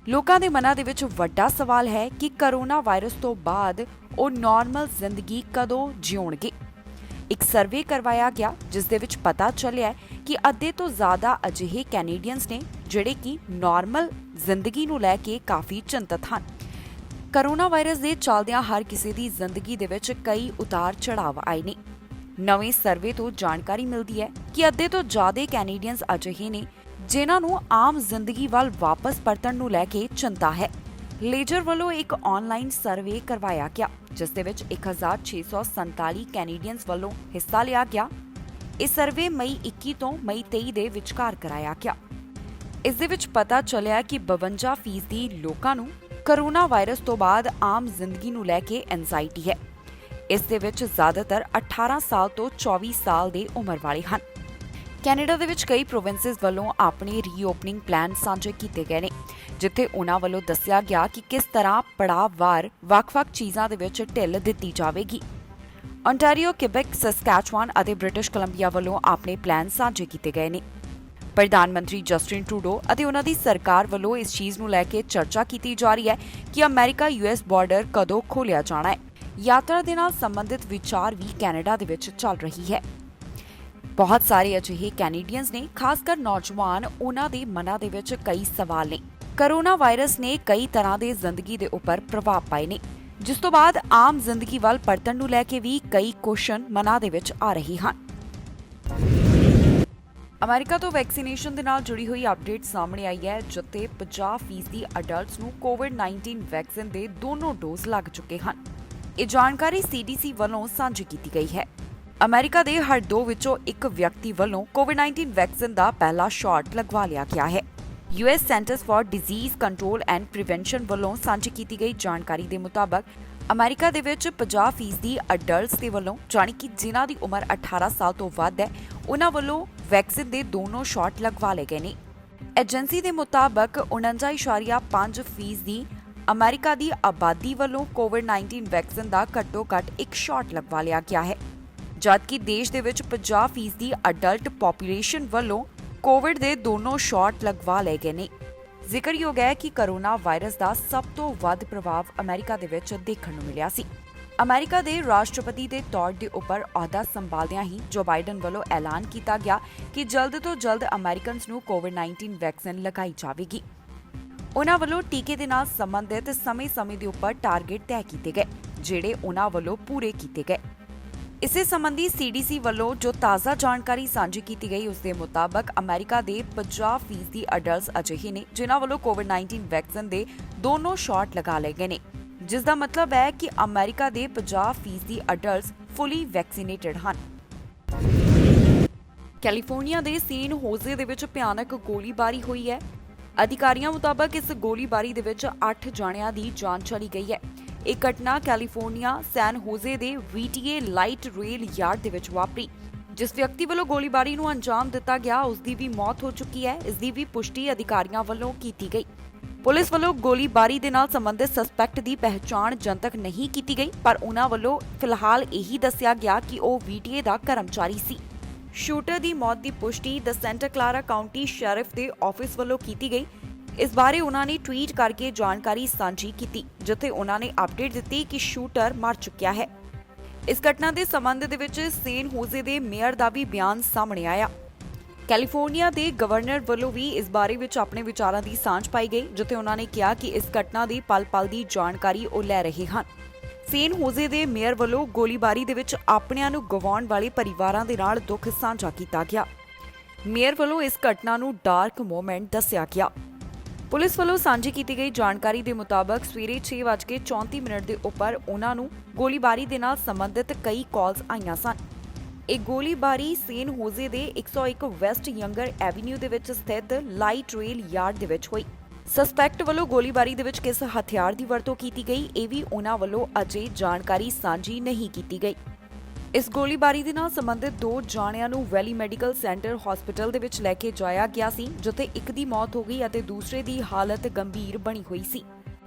ਲੋਕਾਂ ਦੇ ਮਨਾਂ ਦੇ ਵਿੱਚ ਵੱਡਾ ਸਵਾਲ ਹੈ ਕਿ ਕਰੋਨਾ ਵਾਇਰਸ ਤੋਂ ਬਾਅਦ ਉਹ ਨਾਰਮਲ ਜ਼ਿੰਦਗੀ ਕਦੋਂ ਜਿਉਣਗੇ। ਇੱਕ ਸਰਵੇ ਕਰਵਾਇਆ ਗਿਆ ਜਿਸ ਦੇ ਵਿੱਚ ਪਤਾ ਚੱਲਿਆ ਕਿ ਅੱਧੇ ਤੋਂ ਜ਼ਿਆਦਾ ਅਜਿਹੇ ਕੈਨੇਡੀਅਨਸ ਨੇ ਜਿਹੜੇ ਕਿ ਨਾਰਮਲ ਜ਼ਿੰਦਗੀ ਨੂੰ ਲੈ ਕੇ ਕਾਫੀ ਚਿੰਤਤ ਹਨ। ਕਰੋਨਾ ਵਾਇਰਸ ਦੇ ਚੱਲਦਿਆਂ ਹਰ ਕਿਸੇ ਦੀ ਜ਼ਿੰਦਗੀ ਦੇ ਵਿੱਚ ਕਈ ਉਤਾਰ ਚੜਾਵ ਆਏ ਨੇ। ਨਵੇਂ ਸਰਵੇ ਤੋਂ ਜਾਣਕਾਰੀ ਮਿਲਦੀ ਹੈ ਕਿ ਅੱਧੇ ਤੋਂ ਜ਼ਿਆਦਾ ਕੈਨੇਡੀਅਨਸ ਅਜਿਹੇ ਨੇ ਜਿਨ੍ਹਾਂ ਨੂੰ ਆਮ ਜ਼ਿੰਦਗੀ ਵੱਲ ਵਾਪਸ ਪਰਤਣ ਨੂੰ ਲੈ ਕੇ ਚਿੰਤਾ ਹੈ। ਲੇਜਰ ਵੱਲੋਂ ਇੱਕ ਆਨਲਾਈਨ ਸਰਵੇ ਕਰਵਾਇਆ ਗਿਆ ਜਿਸ ਦੇ ਵਿੱਚ 1647 ਕੈਨੇਡੀਅਨਸ ਵੱਲੋਂ ਹਿੱਸਾ ਲਿਆ ਗਿਆ। ਇਹ ਸਰਵੇ ਮਈ 21 ਤੋਂ ਮਈ 23 ਦੇ ਵਿਚਕਾਰ ਕਰਾਇਆ ਗਿਆ। ਇਸ ਦੇ ਵਿੱਚ ਪਤਾ ਚੱਲਿਆ ਕਿ 52% ਲੋਕਾਂ ਨੂੰ ਕਰੋਨਾ ਵਾਇਰਸ ਤੋਂ ਬਾਅਦ ਆਮ ਜ਼ਿੰਦਗੀ ਨੂੰ ਲੈ ਕੇ ਐਂਜ਼ਾਈਟੀ ਹੈ। ਇਸ ਦੇ ਵਿੱਚ ਜ਼ਿਆਦਾਤਰ 18 ਸਾਲ ਤੋਂ 24 ਸਾਲ ਦੇ ਉਮਰ ਵਾਲੇ ਹਨ। ਕੈਨੇਡਾ ਦੇ ਵਿੱਚ ਕਈ ਪ੍ਰੋਵਿੰਸਸ ਵੱਲੋਂ ਆਪਣੇ ਰੀਓਪਨਿੰਗ ਪਲਾਨ ਸਾਂਝੇ ਕੀਤੇ ਗਏ ਨੇ ਜਿੱਥੇ ਉਹਨਾਂ ਵੱਲੋਂ ਦੱਸਿਆ ਗਿਆ ਕਿ ਕਿਸ ਤਰ੍ਹਾਂ ਪੜਾਅਵਾਰ ਵੱਖ-ਵੱਖ ਚੀਜ਼ਾਂ ਦੇ ਵਿੱਚ ਢਿੱਲ ਦਿੱਤੀ ਜਾਵੇਗੀ। ontario, ਕਿਬੈਕ, ਸਸਕੈਚੁਆਨ ਅਤੇ ਬ੍ਰਿਟਿਸ਼ ਕੋਲੰਬੀਆ ਵੱਲੋਂ ਆਪਣੇ ਪਲਾਨ ਸਾਂਝੇ ਕੀਤੇ ਗਏ ਨੇ। ਪ੍ਰਧਾਨ ਮੰਤਰੀ ਜਸਟਿਨ ਟਰੂਡੋ ਅਤੇ ਉਹਨਾਂ ਦੀ ਸਰਕਾਰ ਵੱਲੋਂ ਇਸ ਚੀਜ਼ ਨੂੰ ਲੈ ਕੇ ਚਰਚਾ ਕੀਤੀ ਜਾ ਰਹੀ ਹੈ ਕਿ ਅਮਰੀਕਾ US ਬਾਰਡਰ ਕਦੋਂ ਖੋਲ੍ਹਿਆ ਜਾਣਾ ਹੈ। ਯਾਤਰਾ ਦੇ ਨਾਲ ਸੰਬੰਧਿਤ ਵਿਚਾਰ ਵੀ ਕੈਨੇਡਾ ਦੇ ਵਿੱਚ ਚੱਲ ਰਹੀ ਹੈ। ਬਹੁਤ ਸਾਰੇ ਅਜਿਹੇ ਕੈਨੇਡੀਅਨਸ ਨੇ, ਖਾਸ ਕਰ ਨੌਜਵਾਨ, ਉਹਨਾਂ ਦੇ ਮਨਾਂ ਦੇ ਵਿੱਚ ਕਈ ਸਵਾਲ ਨੇ। ਕਰੋਨਾ ਵਾਇਰਸ ਨੇ ਕਈ ਤਰ੍ਹਾਂ ਦੇ ਜ਼ਿੰਦਗੀ ਦੇ ਉੱਪਰ ਪ੍ਰਭਾਵ ਪਾਏ ਨੇ ਜਿਸ ਤੋਂ ਬਾਅਦ ਆਮ ਜ਼ਿੰਦਗੀ ਵੱਲ ਪਰਤਣ ਨੂੰ ਲੈ ਕੇ ਵੀ ਕਈ ਕੁਐਸਚਨ ਮਨਾਂ ਦੇ ਵਿੱਚ ਆ ਰਹੇ ਹਨ। ਅਮਰੀਕਾ ਤੋਂ ਵੈਕਸੀਨੇਸ਼ਨ ਦੇ ਨਾਲ ਜੁੜੀ ਹੋਈ ਅਪਡੇਟ ਸਾਹਮਣੇ ਆਈ ਹੈ ਜਿੱਥੇ 50% ਅਡਲਟਸ ਨੂੰ ਕੋਵਿਡ-19 ਵੈਕਸੀਨ ਦੇ ਦੋਨੋਂ ਡੋਜ਼ ਲੱਗ ਚੁੱਕੇ ਹਨ। ਇਹ ਜਾਣਕਾਰੀ CDC ਵੱਲੋਂ ਸਾਂਝੀ ਕੀਤੀ ਗਈ ਹੈ। ਅਮਰੀਕਾ ਦੇ ਹਰ 2 ਵਿੱਚੋਂ ਇੱਕ ਵਿਅਕਤੀ ਵੱਲੋਂ ਕੋਵਿਡ-19 ਵੈਕਸੀਨ ਦਾ ਪਹਿਲਾ ਸ਼ਾਟ ਲਗਵਾ ਲਿਆ ਗਿਆ ਹੈ। US centers for disease control and prevention ਵੱਲੋਂ ਸਾਂਝੀ ਕੀਤੀ ਗਈ ਜਾਣਕਾਰੀ ਦੇ ਮੁਤਾਬਕ ਅਮਰੀਕਾ ਦੇ ਵਿੱਚ 50% ਅਡਲਟਸ ਦੇ ਵੱਲੋਂ, ਜਾਣੀ ਕਿ ਜਿਨ੍ਹਾਂ ਦੀ ਉਮਰ 18 ਸਾਲ ਤੋਂ ਵੱਧ ਹੈ, ਉਹਨਾਂ ਵੱਲੋਂ ਵੈਕਸੀਨ ਦੇ ਦੋਨੋਂ ਸ਼ਾਟ ਲਗਵਾ ਲਏ ਗਏ ਨੇ। ਏਜੰਸੀ ਦੇ ਮੁਤਾਬਕ 49.5% ਅਮਰੀਕਾ ਦੀ ਆਬਾਦੀ ਵੱਲੋਂ ਕੋਵਿਡ-19 ਵੈਕਸੀਨ ਦਾ ਘੱਟੋ-ਘੱਟ ਇੱਕ ਸ਼ਾਟ ਲਗਵਾ ਲਿਆ ਗਿਆ ਹੈ, ਜਦਕਿ ਦੇਸ਼ ਦੇ ਵਿੱਚ 50% ਅਡਲਟ ਪੋਪੂਲੇਸ਼ਨ ਵੱਲੋਂ ਕੋਵਿਡ ਦੇ ਦੋਨੋਂ ਸ਼ਾਟ ਲਗਵਾ ਲਏ ਗਏ ਨੇ। ਜ਼ਿਕਰਯੋਗ ਹੈ ਕਿ ਕਰੋਨਾ ਵਾਇਰਸ ਦਾ ਸਭ ਤੋਂ ਵੱਧ ਪ੍ਰਭਾਵ ਅਮਰੀਕਾ ਦੇ ਵਿੱਚ ਦੇਖਣ ਨੂੰ ਮਿਲਿਆ ਸੀ। ਅਮਰੀਕਾ ਦੇ ਰਾਸ਼ਟਰਪਤੀ ਦੇ ਤੌਰ ਦੇ ਉੱਪਰ ਅਹੁਦਾ ਸੰਭਾਲਦਿਆਂ ਹੀ ਜੋ ਬਾਈਡਨ ਵੱਲੋਂ ਐਲਾਨ ਕੀਤਾ ਗਿਆ ਕਿ ਜਲਦ ਤੋਂ ਜਲਦ ਅਮਰੀਕਨਸ ਨੂੰ ਕੋਵਿਡ-19 ਵੈਕਸੀਨ ਲਗਾਈ ਜਾਵੇਗੀ। ਉਹਨਾਂ ਵੱਲੋਂ ਟੀਕੇ ਦੇ ਨਾਲ ਸੰਬੰਧਿਤ ਸਮੇਂ-ਸਮੇਂ ਦੇ ਉੱਪਰ ਟਾਰਗੇਟ ਤੈਅ ਕੀਤੇ ਗਏ ਜਿਹੜੇ ਉਹਨਾਂ ਵੱਲੋਂ ਪੂਰੇ ਕੀਤੇ ਗਏ। ਇਸੇ ਸੰਬੰਧੀ CDC ਵੱਲੋਂ ਜੋ ਤਾਜ਼ਾ ਜਾਣਕਾਰੀ ਸਾਂਝੀ ਕੀਤੀ ਗਈ ਉਸ ਦੇ ਮੁਤਾਬਕ ਅਮਰੀਕਾ ਦੇ 50% ਅਡਲਟਸ ਅਜਿਹੇ ਨੇ ਜਿਨ੍ਹਾਂ ਵੱਲੋਂ ਕੋਵਿਡ-19 ਵੈਕਸੀਨ ਦੇ ਦੋਨੋਂ ਸ਼ਾਟ ਲਗਾ ਲਏ ਗਏ ਨੇ, ਜਿਸ ਦਾ ਮਤਲਬ ਹੈ ਕਿ ਅਮਰੀਕਾ ਦੇ 50% ਅਡਲਟਸ ਫੁੱਲੀ ਵੈਕਸੀਨੇਟਡ ਹਨ। ਕੈਲੀਫੋਰਨੀਆ ਦੇ ਸੈਨ ਹੋਜ਼ੇ ਦੇ ਵਿੱਚ ਭਿਆਨਕ ਗੋਲੀਬਾਰੀ ਹੋਈ ਹੈ। ਅਧਿਕਾਰੀਆਂ ਮੁਤਾਬਕ ਇਸ ਗੋਲੀਬਾਰੀ ਦੇ ਵਿੱਚ 8 ਜਣਿਆਂ ਦੀ ਜਾਨ ਚਲੀ ਗਈ ਹੈ। ਇਹ ਘਟਨਾ ਕੈਲੀਫੋਰਨੀਆ ਸੈਨ ਹੋਜ਼ੇ ਦੇ VTA ਲਾਈਟ ਰੇਲ ਯਾਰਡ ਦੇ ਵਿੱਚ ਵਾਪਰੀ। ਜਿਸ ਵਿਅਕਤੀ ਵੱਲੋਂ ਗੋਲੀਬਾਰੀ ਨੂੰ ਅੰਜਾਮ ਦਿੱਤਾ ਗਿਆ ਉਸ ਦੀ ਵੀ ਮੌਤ ਹੋ ਚੁੱਕੀ ਹੈ। ਇਸ ਦੀ ਵੀ ਪੁਸ਼ਟੀ ਅਧਿਕਾਰੀਆਂ ਵੱਲੋਂ ਕੀਤੀ ਗਈ। ਪੁਲਿਸ ਵੱਲੋਂ ਗੋਲੀਬਾਰੀ ਦੇ ਨਾਲ ਸੰਬੰਧਿਤ ਸਸਪੈਕਟ ਦੀ ਪਹਿਚਾਣ ਜਨਤਕ ਨਹੀਂ ਕੀਤੀ ਗਈ, ਪਰ ਉਹਨਾਂ ਵੱਲੋਂ ਫਿਲਹਾਲ ਇਹੀ ਦੱਸਿਆ ਗਿਆ ਕਿ ਉਹ VTA ਦਾ ਕਰਮਚਾਰੀ ਸੀ। ਸ਼ੂਟਰ ਦੀ ਮੌਤ ਦੀ ਪੁਸ਼ਟੀ ਦ ਸੈਂਟਾ ਕਲਾਰਾ ਕਾਉਂਟੀ ਸ਼ੈਰਿਫ ਦੇ ਆਫਿਸ ਵੱਲੋਂ ਕੀਤੀ ਗਈ। ਇਸ ਬਾਰੇ ਉਹਨਾਂ ਨੇ ਟਵੀਟ ਕਰਕੇ ਜਾਣਕਾਰੀ ਸਾਂਝੀ ਕੀਤੀ ਜਿੱਥੇ ਉਹਨਾਂ ਨੇ ਅਪਡੇਟ ਦਿੱਤੀ ਕਿ ਸ਼ੂਟਰ ਮਰ ਚੁੱਕਿਆ ਹੈ। ਇਸ ਘਟਨਾ ਦੇ ਸੰਬੰਧ ਦੇ ਵਿੱਚ ਸੈਨ ਹੋਜ਼ੇ ਦੇ ਮੇਅਰ ਦਾ ਵੀ ਬਿਆਨ ਸਾਹਮਣੇ ਆਇਆ। ਕੈਲੀਫੋਰਨੀਆ ਦੇ ਗਵਰਨਰ ਵੱਲੋਂ ਵੀ ਇਸ ਬਾਰੇ ਵਿੱਚ ਆਪਣੇ ਵਿਚਾਰਾਂ ਦੀ ਸਾਂਝ ਪਾਈ ਗਈ ਜਿੱਥੇ ਉਹਨਾਂ ਨੇ ਕਿਹਾ ਕਿ ਇਸ ਘਟਨਾ ਦੀ ਪਲ-ਪਲ ਦੀ ਜਾਣਕਾਰੀ ਉਹ ਲੈ ਰਹੇ ਹਨ। ਸੈਨ ਹੋਜ਼ੇ ਦੇ ਮੇਅਰ ਵੱਲੋਂ ਗੋਲੀਬਾਰੀ ਦੇ ਵਿੱਚ ਆਪਣਿਆਂ ਨੂੰ ਗਵਾਉਣ ਵਾਲੇ ਪਰਿਵਾਰਾਂ ਦੇ ਨਾਲ ਦੁੱਖ ਸਾਂਝਾ ਕੀਤਾ ਗਿਆ। ਮੇਅਰ ਵੱਲੋਂ ਇਸ ਘਟਨਾ ਨੂੰ ਡਾਰਕ ਮੋਮੈਂਟ ਦੱਸਿਆ ਗਿਆ। ਪੁਲਿਸ ਵੱਲੋਂ ਸਾਂਝੀ ਕੀਤੀ ਗਈ ਜਾਣਕਾਰੀ ਦੇ ਮੁਤਾਬਕ ਸਵੇਰੇ 6:34 ਦੇ ਉੱਪਰ ਉਹਨਾਂ ਨੂੰ ਗੋਲੀਬਾਰੀ ਦੇ ਨਾਲ ਸੰਬੰਧਿਤ ਕਈ ਕਾਲਸ ਆਈਆਂ ਸਨ। ਇਹ ਗੋਲੀਬਾਰੀ ਸੈਨ ਹੋਜ਼ੇ ਦੇ 101 ਵੈਸਟ ਯੰਗਰ ਐਵੀਨਿਊ ਦੇ ਵਿੱਚ ਸਥਿਤ ਲਾਈਟ ਰੇਲ ਯਾਰਡ ਦੇ ਵਿੱਚ ਹੋਈ। ਸਸਪੈਕਟ ਵੱਲੋਂ ਗੋਲੀਬਾਰੀ ਦੇ ਵਿੱਚ ਕਿਸ ਹਥਿਆਰ ਦੀ ਵਰਤੋਂ ਕੀਤੀ ਗਈ ਇਹ ਵੀ ਉਹਨਾਂ ਵੱਲੋਂ ਅਜੇ ਜਾਣਕਾਰੀ ਸਾਂਝੀ ਨਹੀਂ ਕੀਤੀ ਗਈ। ਇਸ ਗੋਲੀਬਾਰੀ ਦੇ ਨਾਲ ਸੰਬੰਧਿਤ 2 ਜਣਿਆਂ ਨੂੰ ਵੈਲੀ ਮੈਡੀਕਲ ਸੈਂਟਰ ਹਸਪੀਟਲ ਦੇ ਵਿੱਚ ਲੈ ਕੇ ਜਾਇਆ ਗਿਆ ਸੀ ਜਿੱਥੇ ਇੱਕ ਦੀ ਮੌਤ ਹੋ ਗਈ ਅਤੇ ਦੂਸਰੇ ਦੀ ਹਾਲਤ ਗੰਭੀਰ ਬਣੀ ਹੋਈ ਸੀ।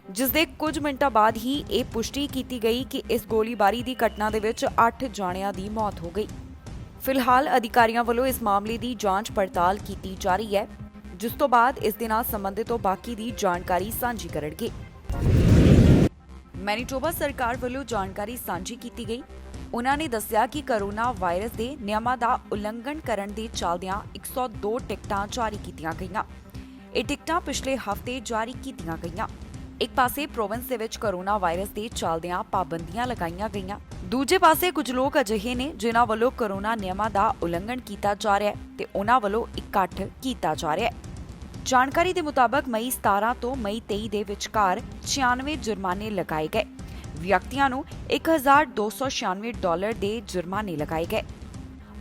ਜਿਸ ਦੇ ਕੁਝ ਮਿੰਟਾਂ ਬਾਅਦ ਹੀ ਇਹ ਪੁਸ਼ਟੀ ਕੀਤੀ ਗਈ ਕਿ ਇਸ ਗੋਲੀਬਾਰੀ ਦੀ ਘਟਨਾ ਦੇ ਵਿੱਚ 8 ਜਣਿਆਂ ਦੀ ਮੌਤ ਹੋ ਗਈ। ਫਿਲਹਾਲ ਅਧਿਕਾਰੀਆਂ ਵੱਲੋਂ ਇਸ ਮਾਮਲੇ ਦੀ ਜਾਂਚ ਪੜਤਾਲ ਕੀਤੀ ਜਾ ਰਹੀ ਹੈ, ਜਿਸ ਤੋਂ ਬਾਅਦ ਇਸ ਦੇ ਨਾਲ ਸੰਬੰਧਿਤ ਬਾਕੀ ਦੀ ਜਾਣਕਾਰੀ ਸਾਂਝੀ ਕਰਨਗੇ। ਮੈਨੀਟੋਬਾ ਸਰਕਾਰ ਵੱਲੋਂ ਜਾਣਕਾਰੀ ਸਾਂਝੀ ਕੀਤੀ ਗਈ। ਉਨ੍ਹਾਂ ਨੇ ਦੱਸਿਆ ਕਿ ਕੋਰੋਨਾ ਵਾਇਰਸ ਦੇ ਨਿਯਮਾਂ ਦਾ ਉਲੰਘਣ ਕਰਨ ਦੇ ਚੱਲਦਿਆਂ 102 ਟਿਕਟਾਂ ਜਾਰੀ ਕੀਤੀਆਂ ਗਈਆਂ। ਇਹ ਟਿਕਟਾਂ ਪਿਛਲੇ ਹਫ਼ਤੇ ਜਾਰੀ ਕੀਤੀਆਂ ਗਈਆਂ। ਇੱਕ ਪਾਸੇ ਪ੍ਰੋਵਿੰਸ ਦੇ ਵਿੱਚ ਕੋਰੋਨਾ ਵਾਇਰਸ ਦੇ ਚੱਲਦਿਆਂ ਪਾਬੰਦੀਆਂ ਲਗਾਈਆਂ ਗਈਆਂ, ਦੂਜੇ ਪਾਸੇ ਕੁਝ ਲੋਕ ਅਜਿਹੇ ਨੇ ਜਿਨ੍ਹਾਂ ਵੱਲੋਂ ਕੋਰੋਨਾ ਨਿਯਮਾਂ ਦਾ ਉਲੰਘਣ ਕੀਤਾ ਜਾ ਰਿਹਾ ਹੈ ਤੇ ਉਹਨਾਂ ਵੱਲੋਂ ਇਕੱਠ ਕੀਤਾ ਜਾ ਰਿਹਾ ਹੈ। ਜਾਣਕਾਰੀ ਦੇ ਮੁਤਾਬਕ ਮਈ 17 ਤੋਂ ਮਈ 23 ਦੇ ਵਿਚਕਾਰ 96 ਜੁਰਮਾਨੇ ਲਗਾਏ ਗਏ। ਵਿਅਕਤੀਆਂ ਨੂੰ $1,296 ਦੇ ਜੁਰਮਾਨੇ ਲਗਾਏ ਗਏ।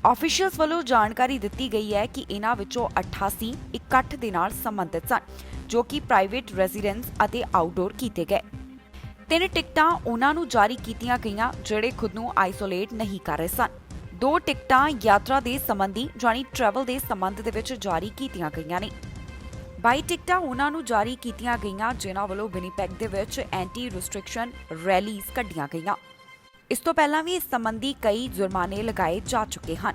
ਆਫੀਸ਼ੀਅਲਸ ਵੱਲੋਂ ਜਾਣਕਾਰੀ ਦਿੱਤੀ ਗਈ ਹੈ ਕਿ ਇਹਨਾਂ ਵਿੱਚੋਂ 88 ਇਕੱਠ ਦੇ ਨਾਲ ਸੰਬੰਧਿਤ ਸਨ, ਜੋ ਕਿ ਪ੍ਰਾਈਵੇਟ ਰੈਜ਼ੀਡੈਂਸ ਅਤੇ ਆਊਟਡੋਰ ਕੀਤੇ ਗਏ। 3 ਟਿਕਟਾਂ ਉਹਨਾਂ ਨੂੰ ਜਾਰੀ ਕੀਤੀਆਂ ਗਈਆਂ ਜਿਹੜੇ ਖੁਦ ਨੂੰ ਆਈਸੋਲੇਟ ਨਹੀਂ ਕਰ ਰਹੇ ਸਨ। 2 ਟਿਕਟਾਂ ਯਾਤਰਾ ਦੇ ਸੰਬੰਧੀ ਯਾਨੀ ਟਰੈਵਲ ਦੇ ਸੰਬੰਧ ਦੇ ਵਿੱਚ ਜਾਰੀ ਕੀਤੀਆਂ ਗਈਆਂ ਨੇ। 22 ਟਿਕਟਾਂ ਉਹਨਾਂ ਨੂੰ ਜਾਰੀ ਕੀਤੀਆਂ ਗਈਆਂ ਜਿਨ੍ਹਾਂ ਵੱਲੋਂ ਵਿਨੀਪੈਗ ਦੇ ਵਿੱਚ ਐਂਟੀ ਰਿਸਟ੍ਰਿਕਸ਼ਨ ਰੈਲੀਜ਼ ਕੱਢੀਆਂ ਗਈਆਂ। ਇਸ ਤੋਂ ਪਹਿਲਾਂ ਵੀ ਇਸ ਸੰਬੰਧੀ ਕਈ ਜੁਰਮਾਨੇ ਲਗਾਏ ਜਾ ਚੁੱਕੇ ਹਨ।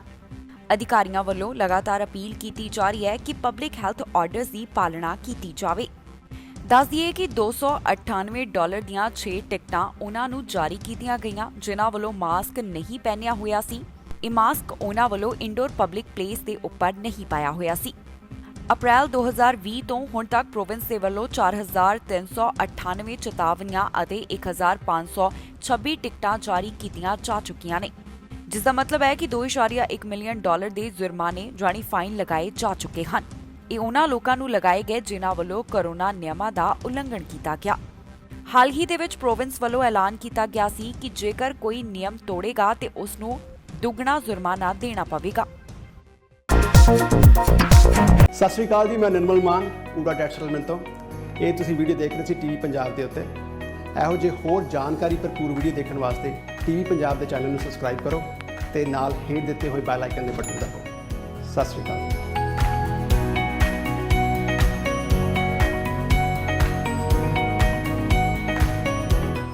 ਅਧਿਕਾਰੀਆਂ ਵੱਲੋਂ ਲਗਾਤਾਰ ਅਪੀਲ ਕੀਤੀ ਜਾ ਰਹੀ ਹੈ ਕਿ ਪਬਲਿਕ ਹੈਲਥ ਆਰਡਰਸ ਦੀ ਪਾਲਣਾ ਕੀਤੀ ਜਾਵੇ। ਦੱਸ ਦਈਏ ਕਿ $298 ਦੀਆਂ 6 ਟਿਕਟਾਂ ਉਹਨਾਂ ਨੂੰ ਜਾਰੀ ਕੀਤੀਆਂ ਗਈਆਂ ਜਿਨ੍ਹਾਂ ਵੱਲੋਂ ਮਾਸਕ ਨਹੀਂ ਪਹਿਨਿਆ ਹੋਇਆ ਸੀ। ਇਹ ਮਾਸਕ ਉਹਨਾਂ ਵੱਲੋਂ ਇੰਡੋਰ ਪਬਲਿਕ ਪਲੇਸ ਦੇ ਉੱਪਰ ਨਹੀਂ ਪਾਇਆ ਹੋਇਆ ਸੀ। ਅਪ੍ਰੈਲ 2020 ਤੋਂ ਹੁਣ ਤੱਕ ਪ੍ਰੋਵਿੰਸ ਦੇ ਵੱਲੋਂ 4,398 ਚੇਤਾਵਨੀਆਂ ਅਤੇ 1,526 ਟਿਕਟਾਂ ਜਾਰੀ ਕੀਤੀਆਂ ਜਾ ਚੁੱਕੀਆਂ ਨੇ, ਜਿਸ ਦਾ ਮਤਲਬ ਹੈ ਕਿ $2.1 ਮਿਲੀਅਨ ਦੇ ਜੁਰਮਾਨੇ ਜਾਨੀ ਫਾਈਨ ਲਗਾਏ ਜਾ ਚੁੱਕੇ ਹਨ। ਇਹ ਉਹਨਾਂ ਲੋਕਾਂ ਨੂੰ ਲਗਾਏ ਗਏ ਜਿਨ੍ਹਾਂ ਵੱਲੋਂ ਕੋਰੋਨਾ ਨਿਯਮਾਂ ਦਾ ਉਲੰਘਣ ਕੀਤਾ ਗਿਆ। ਹਾਲ ਹੀ ਦੇ ਵਿੱਚ ਪ੍ਰੋਵਿੰਸ ਵੱਲੋਂ ਐਲਾਨ ਕੀਤਾ ਗਿਆ ਸੀ ਕਿ ਜੇਕਰ ਕੋਈ ਨਿਯਮ ਤੋੜੇਗਾ ਤੇ ਉਸ ਨੂੰ ਦੁੱਗਣਾ ਜੁਰਮਾਨਾ ਦੇਣਾ ਪਵੇਗਾ। ਸਤਿ ਸ਼੍ਰੀ ਅਕਾਲ ਜੀ, ਮੈਂ ਨਿਰਮਲ ਮਾਨ ਪੂਰਾ ਟੈਕਸ ਸੈਟਲਮੈਂਟ ਤੋਂ। ਇਹ ਤੁਸੀਂ ਵੀਡੀਓ ਦੇਖ ਰਹੇ ਸੀ ਟੀਵੀ ਪੰਜਾਬ ਦੇ ਉੱਤੇ। ਇਹੋ ਜਿਹੇ ਹੋਰ ਜਾਣਕਾਰੀ ਭਰਪੂਰ ਵੀਡੀਓ ਦੇਖਣ ਵਾਸਤੇ ਟੀਵੀ ਪੰਜਾਬ ਦੇ ਚੈਨਲ ਨੂੰ ਸਬਸਕ੍ਰਾਈਬ ਕਰੋ ਤੇ ਨਾਲ ਹੇਠ ਦਿੱਤੇ ਹੋਏ ਬੈਲ ਆਈਕਨ ਦੇ ਬਟਨ ਦਬਾਓ। ਸਤਿ ਸ਼੍ਰੀ ਅਕਾਲ।